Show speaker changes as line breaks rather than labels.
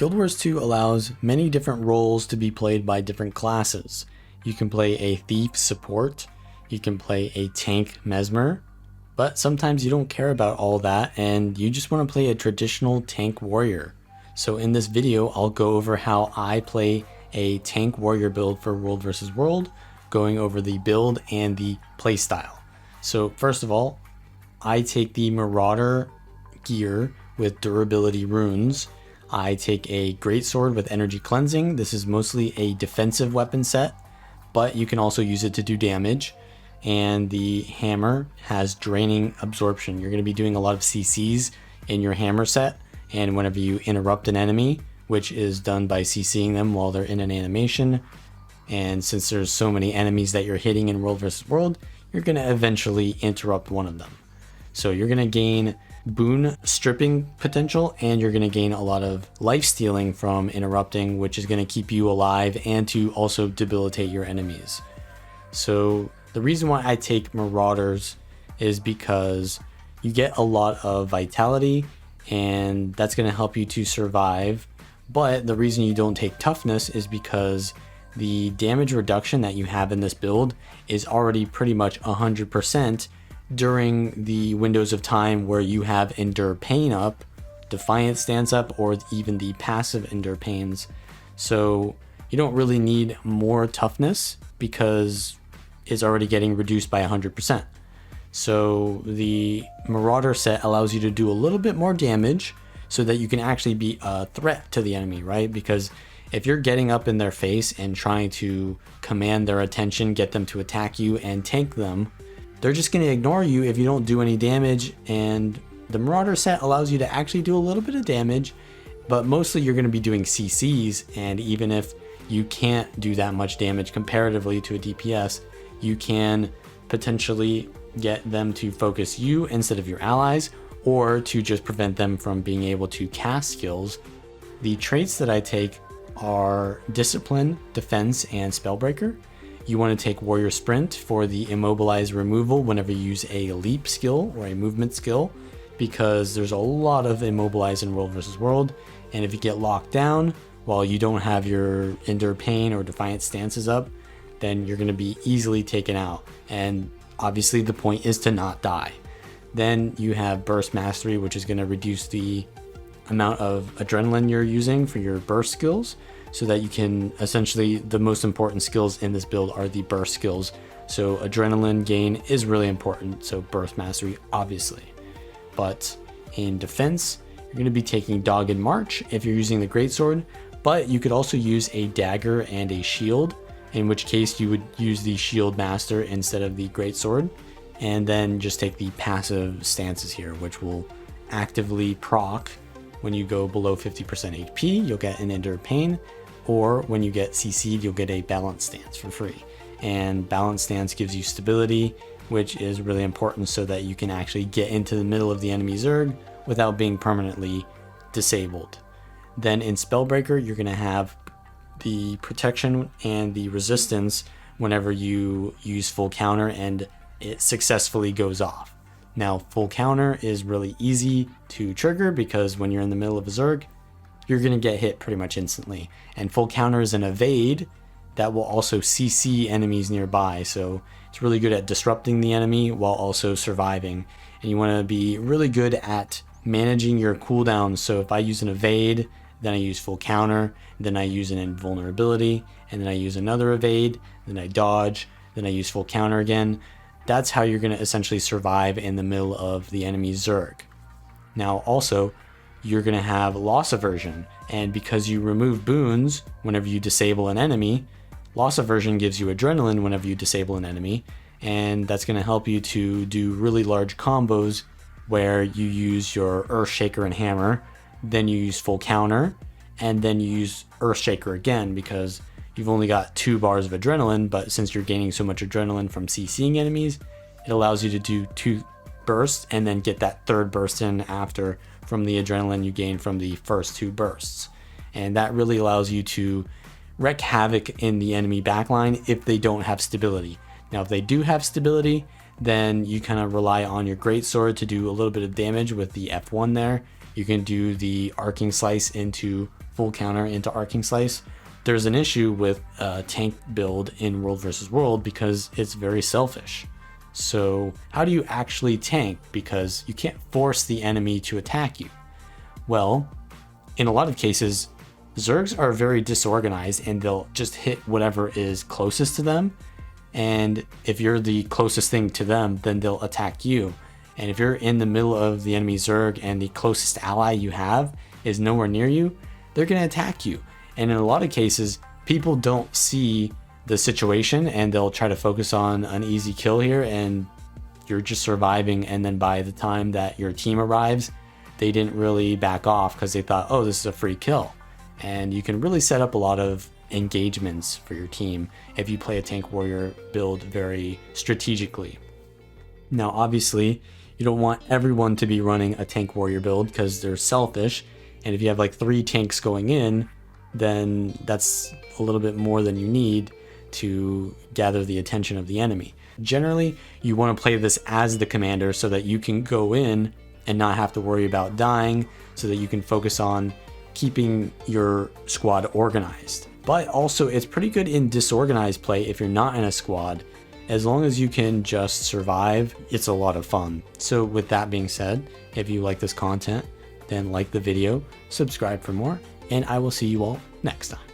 Guild Wars 2 allows many different roles to be played by different classes. You can play a thief support, you can play a tank mesmer, but sometimes you don't care about all that and you just want to play a traditional tank warrior. So in this video, I'll go over how I play a tank warrior build for World vs. World, going over the build and the playstyle. So first of all, I take the Marauder gear with durability runes. I take a Greatsword with energy cleansing. This is mostly a defensive weapon set, but you can also use it to do damage. And the hammer has draining absorption. You're going to be doing a lot of CCs in your hammer set, and whenever you interrupt an enemy, which is done by CCing them while they're in an animation, and since there's so many enemies that you're hitting in World vs. World, you're going to eventually interrupt one of them. So you're going to gain boon stripping potential, and you're going to gain a lot of life stealing from interrupting, which is going to keep you alive and to also debilitate your enemies. So the reason why I take Marauders is because you get a lot of vitality, and that's going to help you to survive. But the reason you don't take toughness is because the damage reduction that you have in this build is already pretty much 100% during the windows of time where you have Endure Pain up, Defiant Stance up, or even the passive Endure Pains. So you don't really need more toughness because it's already getting reduced by 100%. So the Marauder set allows you to do a little bit more damage so that you can actually be a threat to the enemy, right? Because if you're getting up in their face and trying to command their attention, get them to attack you and tank them, they're just going to ignore you if you don't do any damage. And the Marauder set allows you to actually do a little bit of damage, but mostly you're going to be doing CCs. And even if you can't do that much damage comparatively to a DPS, you can potentially get them to focus you instead of your allies, or to just prevent them from being able to cast skills. The traits that I take are Discipline, Defense, and Spellbreaker. You want to take Warrior Sprint for the immobilize removal whenever you use a leap skill or a movement skill, because there's a lot of immobilize in World vs. World, and if you get locked down while you don't have your Endure Pain or Defiant Stances up, then you're going to be easily taken out, and obviously the point is to not die. Then you have Burst Mastery, which is going to reduce the amount of adrenaline you're using for your burst skills, so that you can essentially, the most important skills in this build are the burst skills. So adrenaline gain is really important, so Burst Mastery obviously. But in defense, you're going to be taking Dogged March if you're using the Greatsword, but you could also use a dagger and a shield, in which case you would use the Shield Master instead of the Greatsword, and then just take the passive stances here, which will actively proc when you go below 50% HP, you'll get an Endure Pain, or when you get CC'd, you'll get a Balance Stance for free. And Balance Stance gives you stability, which is really important so that you can actually get into the middle of the enemy Zerg without being permanently disabled. Then in Spellbreaker, you're going to have the protection and the resistance whenever you use full counter and it successfully goes off. Now, full counter is really easy to trigger because when you're in the middle of a Zerg, you're going to get hit pretty much instantly. And full counter is an evade that will also CC enemies nearby. So it's really good at disrupting the enemy while also surviving. And you want to be really good at managing your cooldowns. So if I use an evade, then I use full counter, then I use an invulnerability, and then I use another evade, then I dodge, then I use full counter again. That's how you're going to essentially survive in the middle of the enemy Zerg. Now also, you're going to have loss aversion, and because you remove boons whenever you disable an enemy, loss aversion gives you adrenaline whenever you disable an enemy, and that's going to help you to do really large combos where you use your Earthshaker and Hammer, then you use full counter, and then you use Earthshaker again because you've only got 2 bars of adrenaline, but since you're gaining so much adrenaline from CCing enemies, it allows you to do 2 bursts and then get that 3rd burst in after from the adrenaline you gain from the first 2 bursts. And that really allows you to wreak havoc in the enemy backline if they don't have stability. Now, if they do have stability, then you kind of rely on your Greatsword to do a little bit of damage with the F1 there, You can do the arcing slice into full counter into arcing slice. There's an issue with a tank build in World versus World because it's very selfish. So how do you actually tank? Because you can't force the enemy to attack you. Well, in a lot of cases, zergs are very disorganized and they'll just hit whatever is closest to them. And if you're the closest thing to them, then they'll attack you. And if you're in the middle of the enemy zerg and the closest ally you have is nowhere near you, they're going to attack you. And in a lot of cases, people don't see the situation and they'll try to focus on an easy kill here, and you're just surviving. And then by the time that your team arrives, they didn't really back off because they thought, oh, this is a free kill. And you can really set up a lot of engagements for your team if you play a tank warrior build very strategically. Now, obviously, you don't want everyone to be running a tank warrior build because they're selfish. And if you have like 3 tanks going in, then that's a little bit more than you need to gather the attention of the enemy. Generally, you want to play this as the commander so that you can go in and not have to worry about dying, so that you can focus on keeping your squad organized. But also, it's pretty good in disorganized play if you're not in a squad. As long as you can just survive, it's a lot of fun. So with that being said, if you like this content, then like the video, subscribe for more, and I will see you all next time.